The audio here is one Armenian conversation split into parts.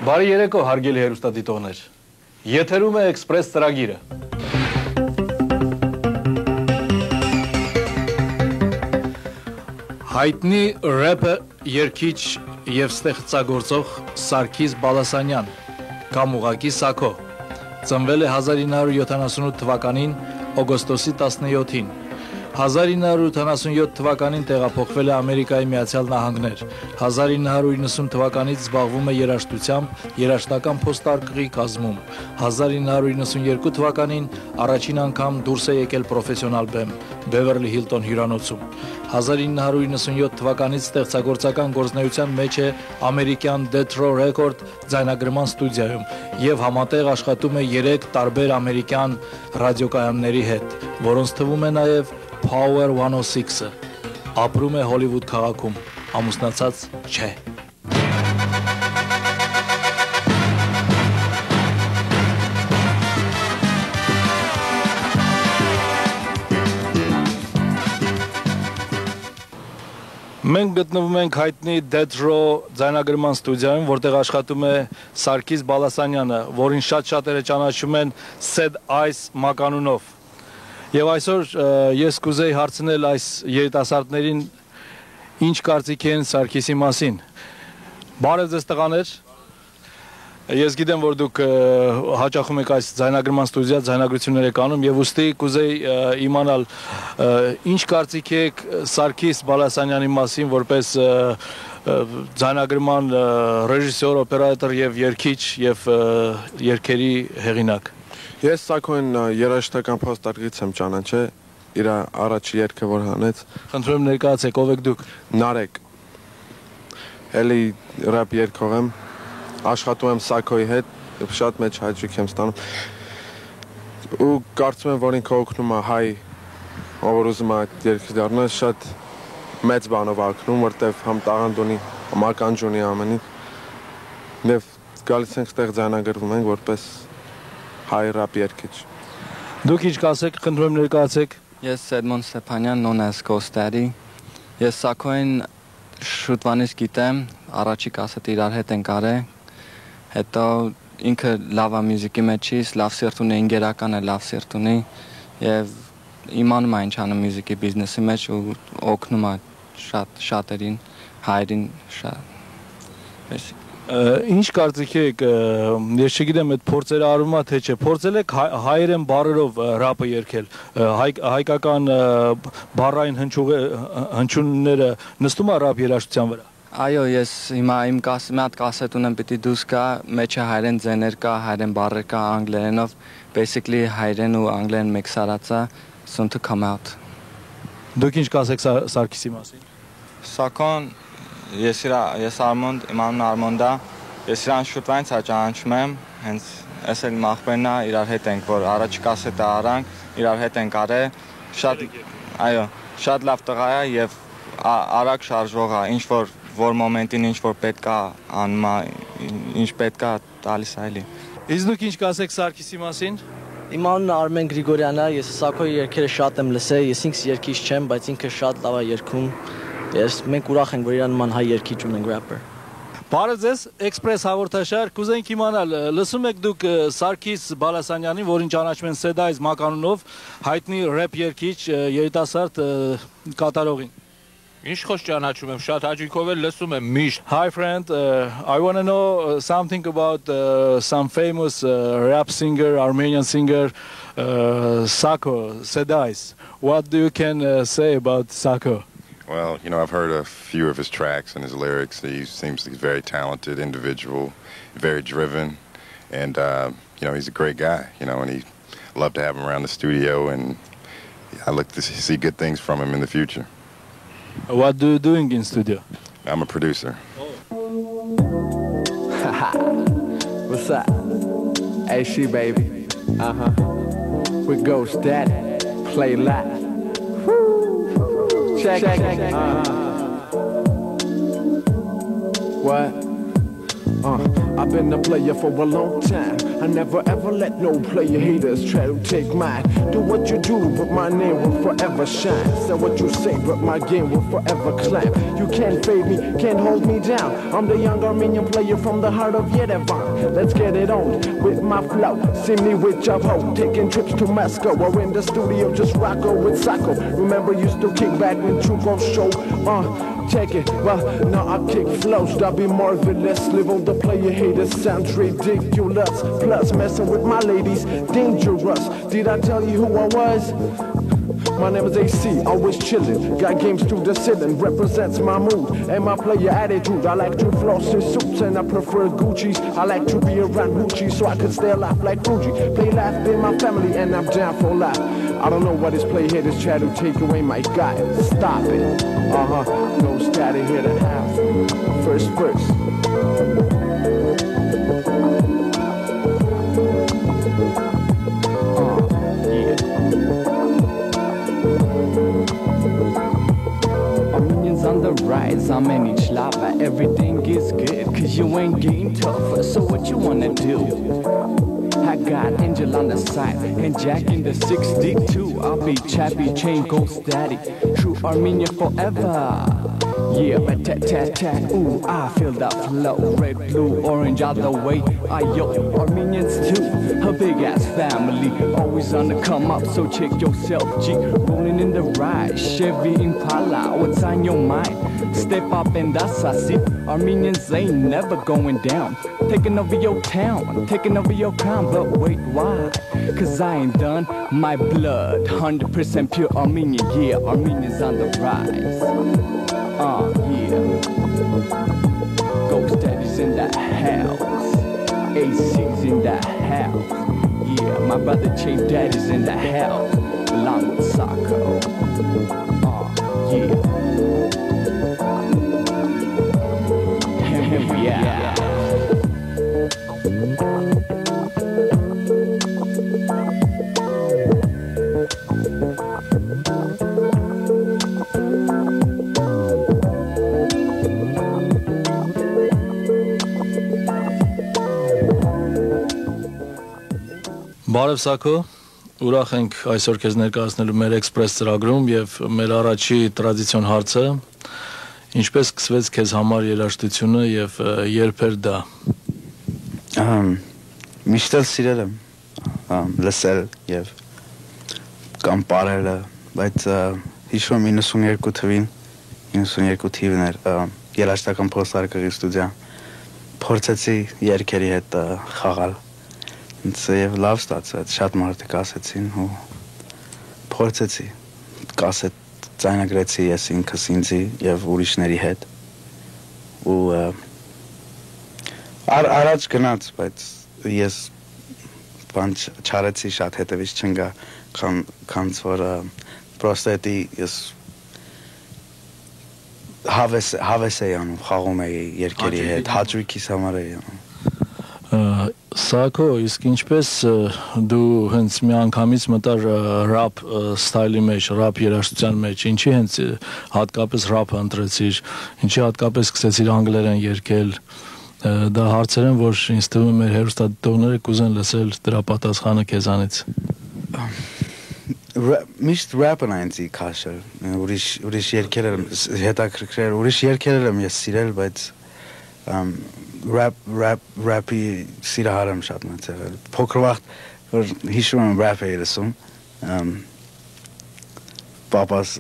Բարի երեկո, հարգելի հեռուստադիտողներ։ Եթերում է Էքսպրես ծրագիրը։ Հայտնի ռեփը երգիչ եւ ստեղծագործող Սարգիս Բալասանյան, կամ ուղղակի Սաքո, ծնվել է 1978 թվականին օգոստոսի 17-ին։ 1987 թվականին տեղափոխվել է Ամերիկայի Միացյալ Նահանգներ։ 1990 թվականից զբաղվում է երաժշտությամբ, երաժշտական փոստարկղի կազմում։ 1992 թվականին առաջին անգամ դուրս է եկել պրոֆեսիոնալ բեմ Բևերլի Հիլտոն հյուրանոցում։ 1997 թվականից ստեղծագործական գործունեության մեջ է ամերիկյան Death Row Record ձայնագրման ստուդիայում եւ համատեղ աշխատում է 3 տարբեր ամերիկյան ռադիոկայանների հետ, որոնց թվում է նաեւ Power 106-ը, ապրում է Հոլիվուդ քաղաքում, ամուսնացած չէ։ Մենք գտնվում ենք հայտնի Death Row ձայնագրման ստուդիայում, որտեղ աշխատում է Սարգիս Բալասանյանը, որին շատերը ճանաչում են Sad Eyes մականունով։ Եվ այսօր ես կուզեի հարցնել այս երիտասարդներին ինչ կարծիք են Սարգիսի մասին։ Բարև ձեզ տղաներ։ Ես գիտեմ, որ դուք հաճախում եք այս ձայնագրման ստուդիա, ձայնագրություններ եք անում եւ ուստի կուզեի իմանալ ինչ կարծիք եք Սարգիս Բալասանյանի մասին որպես ձայնագրման ռեժիսոր, օպերատոր եւ երգիչ եւ երգերի հեղինակ։ Ես Սաքոն երաժշտական փոստարկղից եմ ճանաչել, իր առաջի երգը որ հանեց։ Խնդրում եմ ներկայացեք, ով եք դուք։ Նարեկ։ Էլի ռապ երգող եմ, աշխատում եմ Սաքոյի հետ, շատ մեծ հաճույք եմ ստանում։ Ու կարծում եմ, որ ինքը օգնում է հայ, ով ուզում է այդ երգը դառնալ, շատ մեծ բանով ակնում, որտեվ համ տաղանդ ունի, համ ականջ ունի ամենին։ Եվ գալիս ենք ստեղ ձայնագրվում ենք որպես հայ ռապ երգիչ։ Դուք ինչ կասեք, խնդրում եմ ներկայացեք։ Ես Edmond Stepanyan, known as Ghost Daddy։ Ես Սաքոյին շուտվանից գիտեմ, առաջի կասետը իրար հետ ենք արել, հետո ինքը լավ է մյուզիկի մեջից, լավ սիրտ ունի, ինգերական է, լավ սիրտ ունի եւ իմանում է ինչ անում մյուզիկի բիզնեսի մեջ ու օգնում է շատերին, հայերին շատ։ Ինչ կարծիք եք, ես չգիտեմ այդ փորձերը արվում է թե չէ, փորձել եք հայերեն բառերով ռապը երգել, հայկական բառային հնչյունները նստում է ռապ երաժշտության վրա։ Այո, ես հիմա իմ հատ կասետ ունեմ, պիտի դուրս գա, մեջը հայերեն ձեներ կա, հայերեն բառեր կա անգլերենով, basically հայերեն ու անգլերեն միքս արած է, soon to come out։ Դուք ինչ կասեք Սարգիսի մասին։ Սաքոն Ես Արմոնդ, իմ անունը Արմոնդ է, ես իրան շուտվանից ճանաչում եմ, հենց էս էլ իմ աղբերն է, իրար հետ ենք, որ առաջի կասետը արանք, իրար հետ ենք արել, շատ լավ տղա է եւ արագ շարժվող է, որ մոմենտին ինչ որ պետք է անում է, ինչ պետք է տալիս է էլի։ Իսկ դուք ինչ կասեք Սարգիսի մասին։ Իմ անունը Արմեն Գրիգորյանն է, ես Սաքոյի երգերը շատ եմ լսել, ես ինքս երգիչ չեմ, բայց ինքը շատ լավ է երգում։ Մենք ուրախ ենք, որ իրան նման հայ երգիչ ունենք rapper։ Բարև ձեզ, Էքսպրես հաղորդաշար, կուզենք իմանալ, լսում եք դուք Սարգիս Բալասանյանին, որին ճանաչում են Sad Eyes մականունով, հայտնի ռեփ երգիչ, երիտասարդ կատարողին։ Ինչ խոս ճանաչում եմ, շատ հաճույքով էլ լսում եմ միշտ։ Hi friend, I want to know something about some famous rap singer, Armenian singer, Sako, Sad Eyes. What do you can say about Sako? Well, you know, I've heard a few of his tracks and his lyrics. He seems like a very talented individual, very driven, and, you know, he's a great guy, you know, and he love to have him around the studio, and I look to see good things from him in the future. What do you doing in studio? I'm a producer. What's up? AC, baby. With Ghost Daddy. Play live. Check. What? I've been a player for a long time. I never ever let no player haters try to take mine. Do what you do, but my name will forever shine. Say what you say, but my game will forever climb. You can't fade me, can't hold me down. I'm the young Armenian player from the heart of Yerevan. Let's get it on with my flow. See me with Jabho, taking trips to Moscow, or in the studio just rocko with Sacco. Remember, used to kick back when Chuko show. Check it, well, now I kick flows, that be marvelous. Live on the player haters, sounds ridiculous. Plus, messing with my ladies, dangerous. Did I tell you who I was? My name is AC, always chillin'. Got games to the ceiling, represents my mood and my player attitude. I like to floss in suits and I prefer Gucci's. I like to be around Gucci so I can stay alive like Fuji. Play life in my family and I'm down for life. I don't know what this play haters try to take away my guy. Stop it. Go Steady here to house. First verse. Armenians on the rise, I'm in each lava. Everything is good, cause you ain't getting tougher. So what you wanna do? I got Angel on the side and Jack in the 62. I'll be Chappy Chain Gold Steady. True Armenian forever. Yeah, tat. Ooh, I feel that flow. Red, blue, orange all the way. Yo, Armenians too. A big ass family. Always on the come up, so check yourself. G, rolling in the ride. Chevy Impala, what's on your mind? Step up and that's I see. Armenians ain't never going down. Taking over your town, taking over your crown. But wait, why? Cause I ain't done. My blood, 100% pure Armenian. Yeah, Armenians on the rise. Yeah. Ghost Daddy's in the house. AC's in the house. Yeah, my brother Chief Daddy's in the house. Along with Sacco. Yeah. Here we are. Բարև Սակո, ուրախ ենք այսօր քեզ ներկայացնելու մեր էքսպրես ծրագրում եւ մեր առաջի տրադիցիոն հարցը ինչպես սկսվեց քեզ համար երաժշտությունը եւ երբ էր դա Միշտ սիրել եմ լսել եւ կամ ապարել բայց հիշում 92 թվին էր երաժշտական փորձարկղի ստուդիա փորձեցի երգերի հետ խաղալ Եվ լավ ստացվեց, շատ մարդիկ ասեցին ու փորձեցի կասետ ձայնագրեցի ես ինքս ինձի եւ ուրիշների հետ ու առաջ գնաց, բայց ես բան չարեցի շատ հետևից չնգա քանց որ պրոստետի ես հավես էի անում, խաղում էի երգերի հետ, հաճույքիս համար էի անում Սակո, իսկ ինչպես դու հենց մի անգամից մտար ռապ ստայլի մեջ, ռապ երաժշտության մեջ, ինչի հենց հատկապես ռապը ընտրեցիր, ինչի հատկապես սկսեցիր անգլերեն երգել, դա հարցեր են, որ ինձ թվում է մեր հեռուստադիտողները կուզեն լսել դրա պատասխանը քեզանից։ Միշտ ռապն այնցի քաշել, ուրիշ երգեր եմ հետաքրքրել, ուրիշ երգեր եմ ես սիրել, բայց Rapի սիրահար եմ շատ մեծ եղել Փոքր վաղտ որ հիշում եմ rap էի լսում Պապաս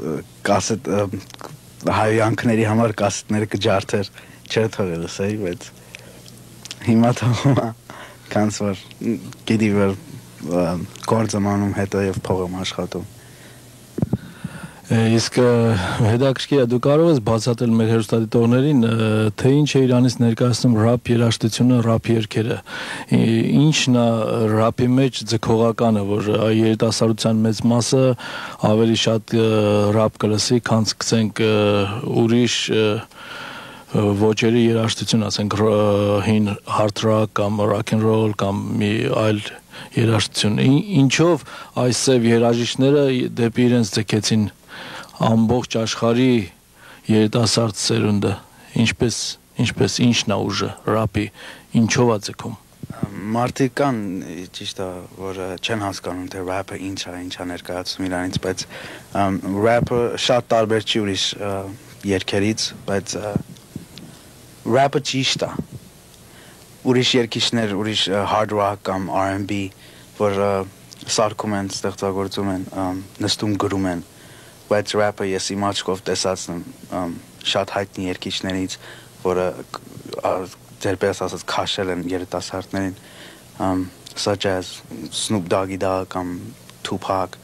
կասետ հայյանքների համար կասետները կջարդեր չէր թողել լսեի բայց հիմա թվում է կանց որ գիտի որ գործ եմ անում հետո եւ փող եմ աշխատում Իսկ հետաքրքիր է դու կարող ես բացատրել մեր հեռուստադիտողներին թե ինչ է Իրանից ներկայացնում ռապ երաժշտությունը, ռապ երգերը։ Ինչն է ռապի մեջ ձգողականը, որ երիտասարդության մեծ մասը ավելի շատ ռապ կլսի, քան սկսենք ուրիշ ոճերի երաժշտություն, ասենք հին hard rock կամ rock and roll կամ մի այլ երաժշտություն։ Ինչով այս սև երաժիշտները դեպի իրենց ձգեցին ամբողջ աշխարհի երիտասարդ սերունդը ինչպես ինչն է ուժը ռապի Ինչով է ձգում։ Մարդիկ կան ճիշտ է, որ չեն հասկանում թե rap-ը ինչ է ներկայացնում իրանից, բայց rap-ը շատ տարբեր չի ուրիշ երգերից, բայց rap-ը ճիշտ է։ Ուրիշ երգիչներ, ուրիշ hard rock կամ R&B, որ սարքում են, ստեղծագործում են, նստում գրում են, բայց rap-ը ես իմ աչքով տեսած եմ շատ հայտնի երգիչներից, որը ձերպես ասած քաշել են երիտասարդներին, such as Snoop Doggy Dogg կամ Tupac,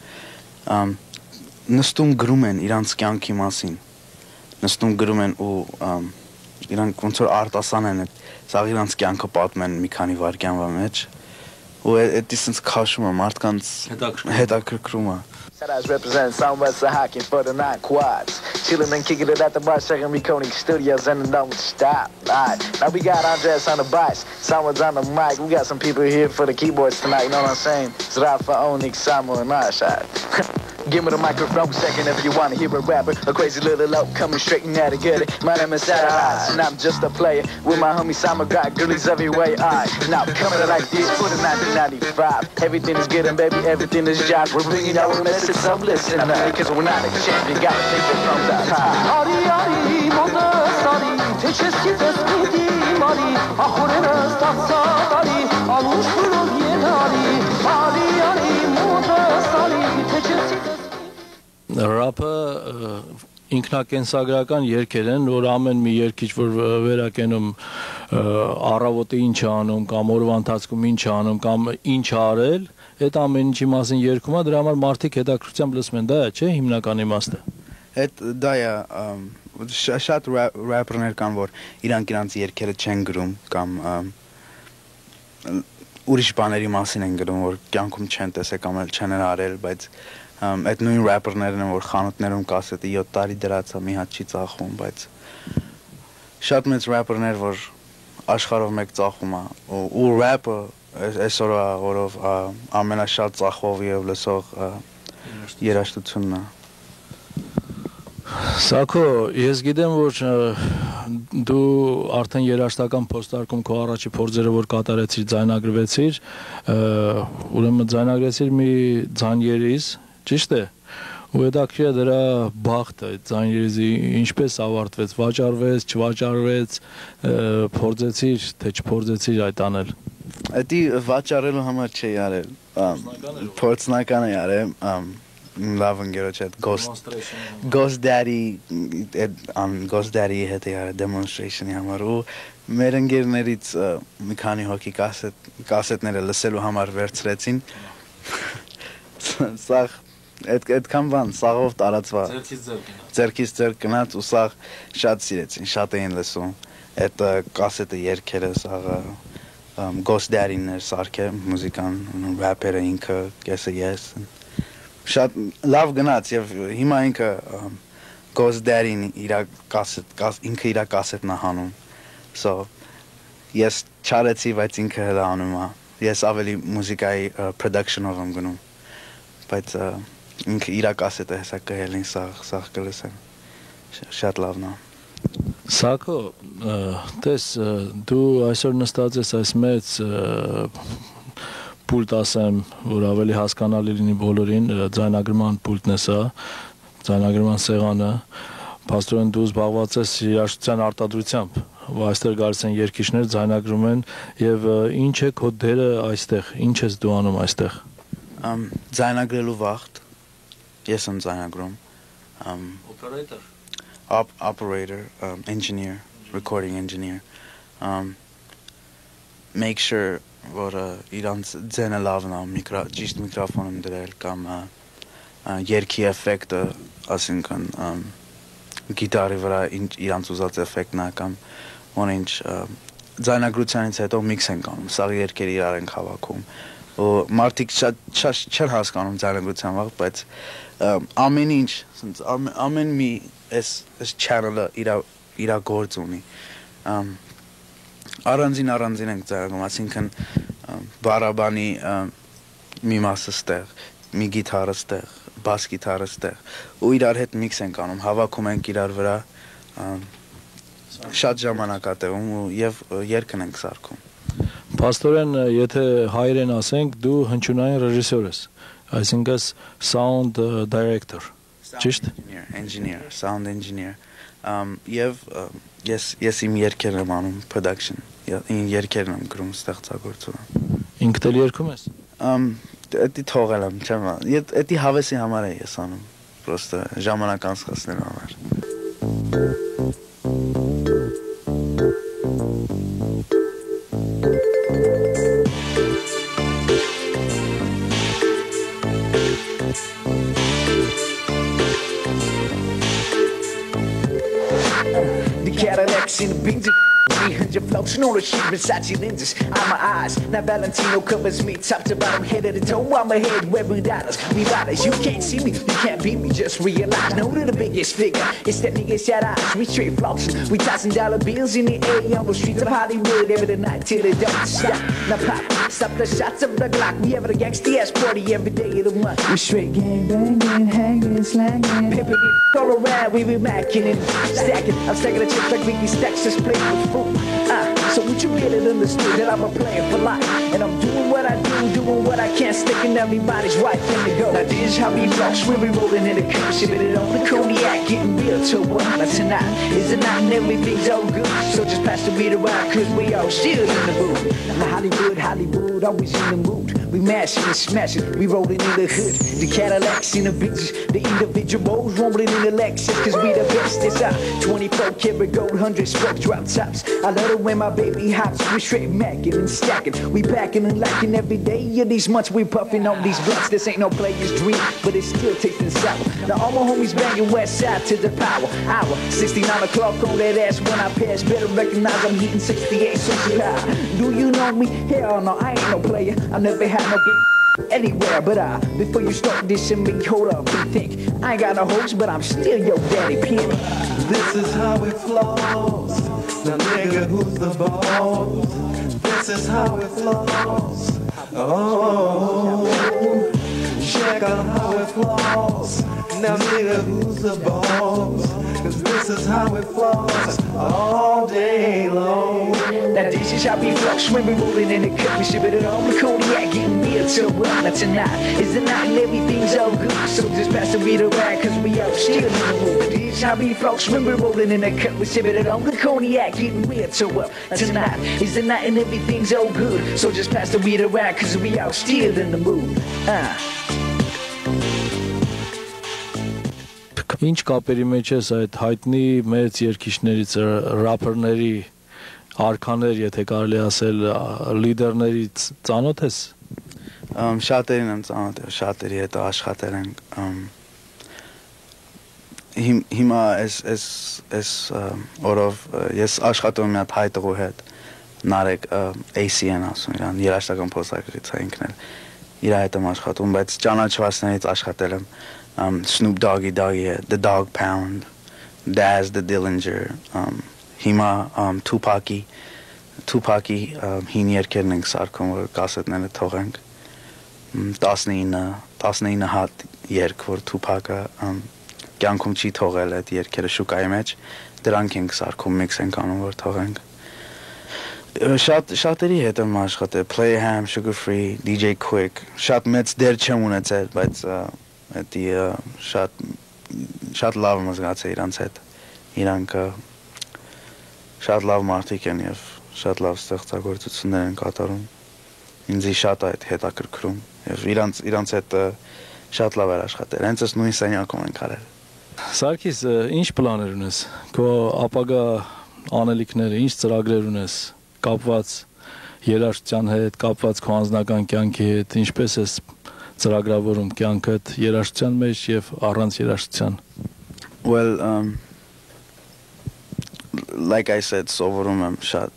նստում գրում են իրանց կյանքի մասին, նստում գրում են ու իրանք ոնց որ արտասան են, սա իրանց կյանքը պատմում են մի քանի վայրկյանվա մեջ, ու այդ իսենց քաշում է մարդկանց հետաքրքրում է։ Representing Southwest Hacking for the 9 quads. Chilling and kicking it at the bar, checking Recording Studios and the don't stop. Alright, now we got Andres on the bass, someone's on the mic. We got some people here for the keyboards tonight, you know what I'm saying? It's Rafa, Onyx, Samu, and Rashad. Give me the microphone a second if you wanna hear a rapper, a crazy little lope coming straight and out to get it. My name is Sarah, and I'm just a player with my homie Sama, got girlies everywhere. Alright, now coming like this for the 1995. Everything is good and baby, everything is jazz. We're bringing y'all a message, so listen up, because we're not a champion. Gotta take it from the top. Ari ari moda sari, teçhesi tesbidi mari, ahorena statsa ari, alushlo yenari. Ari ari moda sari, teçhesi Rap-ը ինքնակենսագրական երգեր են, որ ամեն մի երգիչ, որ վերակենում առավոտը ինչ է անում, կամ օրվա ընթացքում ինչ է անում, կամ ինչ է արել, այդ ամեն ինչի մասին երգում է, դրա համար մարդիկ հետաքրքրությամբ լսում են, դա է, չէ, հիմնական իմաստը։ Այդ դա է, շատ rapper-ներ կան, որ իրանք երգերը չեն գրում, կամ ուրիշ բաների մասին են գրում, որ կյանքում չեն տեսել կամ չեն արել, բայց այդ նույն rapper-ներն են, որ խանութներում կասետը 7 տարի դրած է, մի հատ չի ծախում, բայց շատ մեծ rapper-ներ, որ աշխարհով մեկ ծախում է, ու rap-ը այսօրվա օրով ամենաշատ ծախող եւ լսող երաժշտությունն է։ Սակո, ես գիտեմ, որ դու արդեն երաժշտական փոստարկում քո առաջի փորձերը որ կատարեցիր, ձայնագրվեցիր, ուրեմն ձայնագրեցիր մի ձայներիզ, ճիշտ է։ Ու հետաքրքիր է դրա բախտը, ձայներիզի ինչպես ավարտվեց, վաճառվեց, չվաճառվեց, փորձեցիր, թե չփորձեցիր այդ անել։ Դա վաճառելու համար չի արել, փորձնական է արել, լավ ընկերոջ հետ Ghost Daddy հետ է արել demonstration-ի համար ու մեր ընկերներից մի քանի հոգի կասետները լսելու համար վերցրեցին սաղ այդքան բան սաղով տարածվա ձերքից ձեր գնաց ու սաղ շատ սիրեցին շատ էին լսում այդ կասետը երգերը սաղը Ghost Daddy-ն էր սարքել մուզիկան rapper-ը ինքը կեսը ես շատ լավ գնաց եւ հիմա ինքը Ghost Daddy-ն ինքը իր կասետն է հանում so ես չարեցի բայց ինքը հələ անում է ես ավելի մուզիկայի production-ով եմ գնում բայց ինքը իր կասետը հեսա կհելին սաղ կլսեն շատ լավն է Սակո տես դու այսօր նստած ես այս մեծ պուլտ ասեմ, որ ավելի հասկանալի լինի բոլորին, ձայնագրման պուլտն է սա, ձայնագրման սեղանը, փաստորեն դու զբաղված ես երաժշտության արտադրությամբ, այստեղ գալիս են երգիչներ, ձայնագրում են եւ ինչ է քո դերը այստեղ, ինչ ես դու անում այստեղ։ Ձայնագրելու վաղտ, ես եմ ձայնագրում։ Operator, engineer, recording engineer. Make sure որ իրանց ձենը լավն է, ճիշտ միկրոֆոն եմ դրել կամ երգի էֆեկտը, ասինքն գիտարի վրա իրանց ուզած էֆեկտն է կամ ինչ ձայնագրությանից հետո միքս են կանում, սաղ երգերը իրար ենք հավաքում ու մարդիկ շատ չեն հասկանում ձայնագրության վաղ, բայց ամեն ինչ, ամեն մի այս channel-ը իր գործ ունի Առանձին ենք ձայնագրում, ասինքն բարաբանի մի մասը ստեղ, մի գիտարը ստեղ, բաս գիտարը ստեղ ու իրար հետ միքս ենք անում, հավաքում ենք իրար վրա շատ ժամանակ է տևում եւ երգն ենք սարքում Փաստորեն, եթե հայերեն ասենք, դու հնչյունային ռեժիսոր ես, այսինքն sound director, ճիշտ։ Engineer, sound engineer. Եվ ես իմ երգերն եմ անում production, իմ երգերն եմ գրում ստեղծագործում։ Ինքդ էլ երգում ես։ Դա թողել եմ, չեմ, դա հավեսի համար է ես անում, պրոստը ժամանակ անցկացնելու համար։ The Cadillacs in the Benz, 300 floats, no the shit, Versace lenses on my eyes. Now Valentino covers me, top to bottom, head of the toe. I'm ahead, wearing dollars, we riders. You can't see me, you can't beat me, just realize. No to the biggest figure, it's that nigga shot eyes. We straight flossing, we tossing dollar bills in the air on the streets of Hollywood every night till it don't stop. Now pop, stop the shots of the Glock. We have a gangsta ass party every day of the month. We straight gang banging, hanging, slanging, pimping it all around. We be macking and stacking. I'm stacking the chips like Ricky Stacks, just playing with food. So would you get it understood that I'm a player for life? And I'm doing what I do, doing what I can, sticking everybody's right in the go. Now this is how we floss when we rolling in the cup, sipping it on the cognac, getting real to what? Now tonight is the night and everything's all good. So just pass the beat around, cause we all still in the mood. Now Hollywood, always in the mood. We mashing and smashing, we rolling in the hood. The Cadillacs in the bitches, the individuals rolling in the Lexus, cause we the best. It's our 24 karat gold, 100 spoke drop tops. I love it when my baby hops, we straight macking and stacking. We packing and lacking every day of these months, we puffing on these blunts. This ain't no player's dream, but it's still tasting sour. Now all my homies banging west side to the power hour. 69 o'clock on that ass when I pass, better recognize I'm hitting 68 so high. Do you know me? Hell no, I ain't no player. I never had no big anywhere, but before you start dissing me, hold up and think. I ain't got no hopes, but I'm still your daddy pimp. This is how it flows. Now nigga, who's the boss? This is how it flows. Oh, check out how it flows. Now nigga, who's the boss? Cause this is how it flows all day long. Now this is how we floss when we rolling in the cup. We sipping it on the cognac, getting real to well. Now tonight is the night and everything's all good. So just pass the beat around, cause we all still in the mood. This is how we floss when we're rolling in the cup. We sipping it on the cognac, getting real to well. Now tonight is the night and everything's all good. So just pass the beat around, cause we all still in the mood. Ինչ կապերի մեջ ես այդ հայտնի մեծ երգիչներից, ռապերների, արքաներ, եթե կարելի ասել, լիդերներից ծանոթ ես։ Շատերին եմ ծանոթ, շատերի հետ աշխատել ենք։ Հիմա այս օրով ես աշխատում եմ մի հատ հայ տղու հետ, Նարեկ AC-ն ասում իրան, երաժշտական փոխակերպից է ինքն էլ։ Իր հետ եմ աշխատում, բայց ճանաչվածներից աշխատել եմ Snoop Doggy, The Dog Pound, Daz the Dillinger, հիմա Tupac-ի հին երգերն ենք սարքում, որ կասետները թողենք 19 հատ երգ, որ Tupac-ը կյանքում չի թողել այդ երգերը շուկայի մեջ, դրանք ենք սարքում, միքս ենք անում, որ թողենք Շատերի հետ եմ աշխատել, Playham, Sugar Free, DJ Quick, շատ մեծ դեր չեմ ունեցել, բայց Դա շատ լավ մզգացել իրանց հետ, իրանք շատ լավ մարդիկ են և շատ լավ ստեղծագործություններ են կատարում, ինձի շատ այդ հետաքրքրում և իրանց հետ շատ լավ էր աշխատել, հենց այս նույն սենյակում ենք արել։ Սարգիս, ինչ պլաներ ունես, քո ապագա անելիքները, ինչ ծրագրեր ունես, կապված երաժշտության հետ, կապված քո անձնական կյանքի հետ, ինչպես ես ծրագրավորում կյանքդ երաժշտության մեջ և առանց երաժշտության։ Well, like I said, սովորում եմ շատ,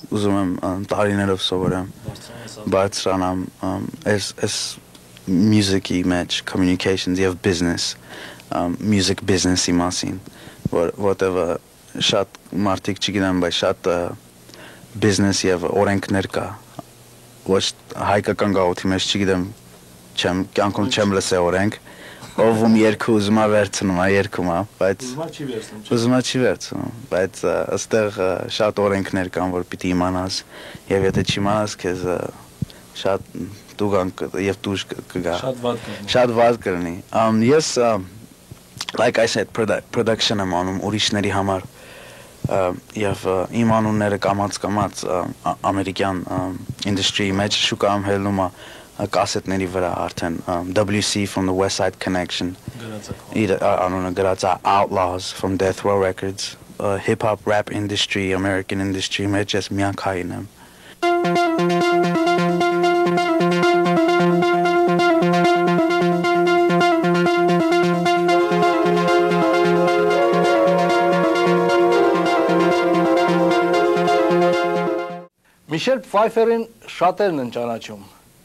ուզում եմ տարիներով սովորեմ, բարձրանամ, այս music-ի մեջ, communications և business, music business-ի մասին, որտև շատ մարդիկ չգիտեմ, բայց շատ business և օրենքներ կա, ոչ հայկական գաղութի մեջ չգիտեմ, կյանքում չեմ լսել օրենք, ով երկու ուզում է վերցնում է երկում է, բայց ուզում է չի վերցնում, բայց այստեղ շատ օրենքներ կան, որ պիտի իմանաս, եւ եթե չիմանաս, քեզ շատ դուգան եւ դուժ կգա։ Շատ վատ կլինի։ Ես like I said production եմ անում ուրիշների համար եւ իմ անունները կամած ամերիկյան industry մեջ շուկայում հելնում է կասետների վրա արդեն WC from the West Side Connection իր անունը գրած է Outlaws from Death Row Records hip hop rap industry American industry մեջ ես միանքային եմ Միշել Փֆայֆերին շատերն են ճանաչում։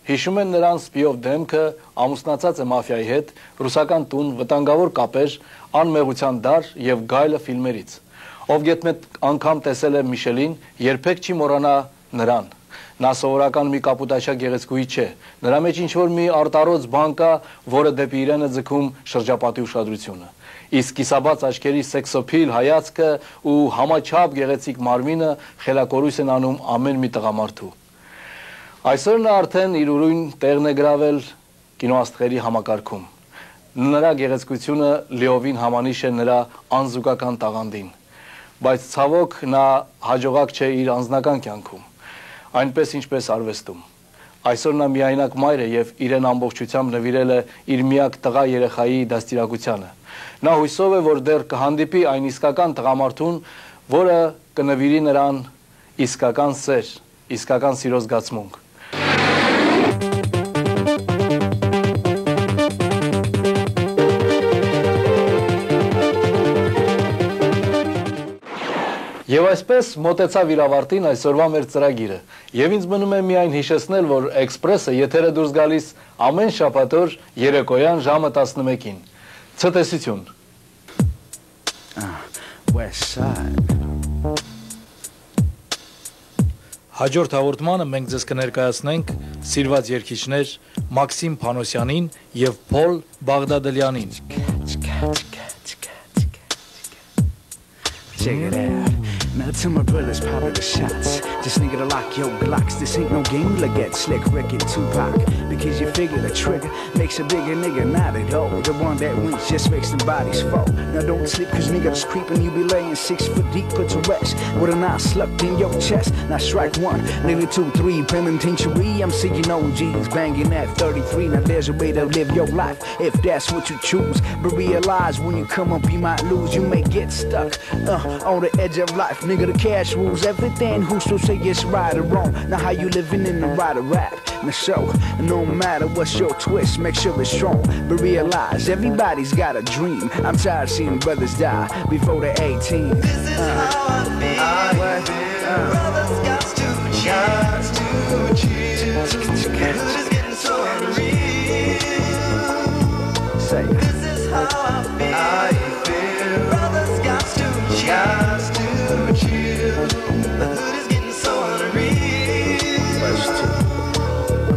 Հիշում են նրան սպիով դեմքը, ամուսնացած է մաֆիայի հետ, ռուսական տուն, վտանգավոր կապեր, անմեղության դար եւ գայլը ֆիլմերից։ Ով գետնետ անգամ տեսել է Միշելին, երբեք չի մոռանա նրան։ Նա սովորական մի կապուտաշա գեղեցկուհի չէ։ Նրա մեջ ինչ-որ մի արտարոց բան կա, որը դեպի իրեն է ձգում շրջապատի ուշադրությունը։ Իսկ կիսաբաց աչքերի սեքսոփիլ հայացքը ու համաչափ գեղեցիկ մարմինը խելակորույս են անում ամեն մի տղամարդու։ Այսօր նա արդեն իր ուրույն տեղն է գրավել կինոաստղերի համակարգում։ Նրա գեղեցկությունը լիովին համանիշ է նրա անզուգական տաղանդին։ Բայց ցավոք նա հաջողակ չէ իր անձնական կյանքում, այնպես ինչպես արվեստում։ Այսօր նա միայնակ մայր է եւ իրեն ամբողջությամբ նվիրել է իր միակ տղա երեխայի դաստիարակությանը։ Նա հույսով է, որ դեռ կհանդիպի այն իսկական տղամարդուն, որը կնվիրի նրան իսկական սեր, իսկական սիրո զգացմունք։ Եվ այսպես մոտեցավ իր ավարտին այսօրվա մեր ծրագիրը, եւ ինձ մնում է միայն հիշեցնել, որ Էքսպրեսը եթերը դուրս գալիս ամեն շաբաթօր երեկոյան ժամը 11-ին։ Ցտեսություն։ Հաջորդ հաղորդմանը մենք ձեզ կներկայացնենք սիրված երգիչներ Մաքսիմ Փանոսյանին եւ Փոլ Բաղդադելյանին։ Check it out. Now to my brothers popping the shots. Just nigga to lock your Glocks. This ain't no game to get slick Rick and Tupac. Because you figure the trigger makes a bigger nigga not at all. The one that wins just makes them bodies fall. Now don't sleep cause nigga that's creeping. You be laying 6 foot deep put to rest. With a knife slugged in your chest. Now strike one, nigga 2, 3 penitentiary. I'm seeing OGs banging at 33. Now there's a way to live your life if that's what you choose. But realize when you come up you might lose. You may get stuck on the edge of life. Nigga, the cash rules everything. Who's to say it's right or wrong? Now how you living in the right or rap? Now so, no matter what's your twist, make sure it's strong. But realize everybody's got a dream. I'm tired of seeing brothers die before they're 18. This is how I feel. Brothers got to choose. Hood is getting so unreal. Say this is how I feel. Brothers got to chill. The hood is getting so unreal.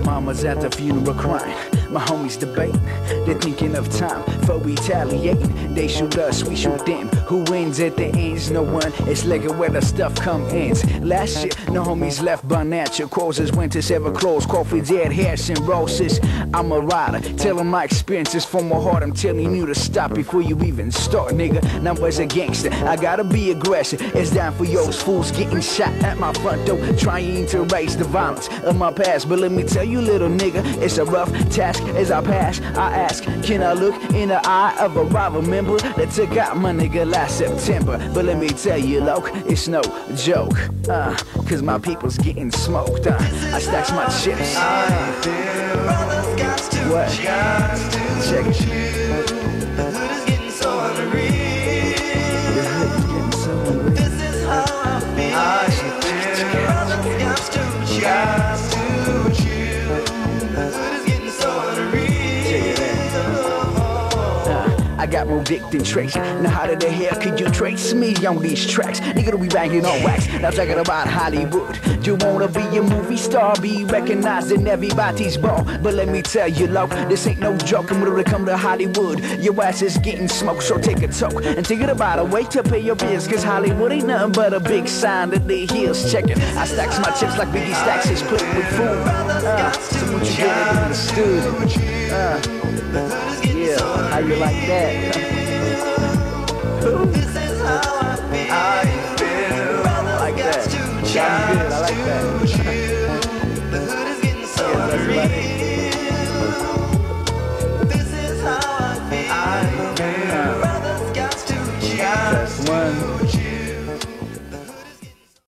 Mama's at the funeral crying. My homies debating. They're thinking of time for retaliating. They shoot us, we shoot them. Who wins at the ends? No one. It's like where the stuff come ends. Last year, no homies left by natural causes. Winters ever closed. Coffee dead, hairs and roses. I'm a rider, telling my experiences from my heart. I'm telling you to stop before you even start, nigga. Now as a gangster, I gotta be aggressive. It's down for yours fools getting shot at my front door, trying to erase the violence of my past. But let me tell you, little nigga, it's a rough task. As I pass, I ask, can I look in the eye of a rival member that took out my nigga last September? But let me tell you, loc, it's no joke, cause my people's getting smoked, I stacks my chips, what? Check it. The hood is getting so unreal. This is how I feel. Brothers got to chill. The hood is getting so unreal. I got more dick than Trace. Now how the hell could you trace me on these tracks? Nigga, don't be banging on wax. Now talking about Hollywood. You wanna be a movie star, be recognized in everybody's ball. But let me tell you, low, this ain't no joke. And when it come to Hollywood, your ass is getting smoked, so take a toke. And think about a way to pay your bills, cause Hollywood ain't nothing but a big sign that the hills. Check it, I stacks my chips like Biggie stacks his put with food. So what you get understood? Yeah, how you like that? This is how I feel. Like that. Sounds good, I like that. The hood is getting so real. This is how I feel. Brothers got to chill. That's one.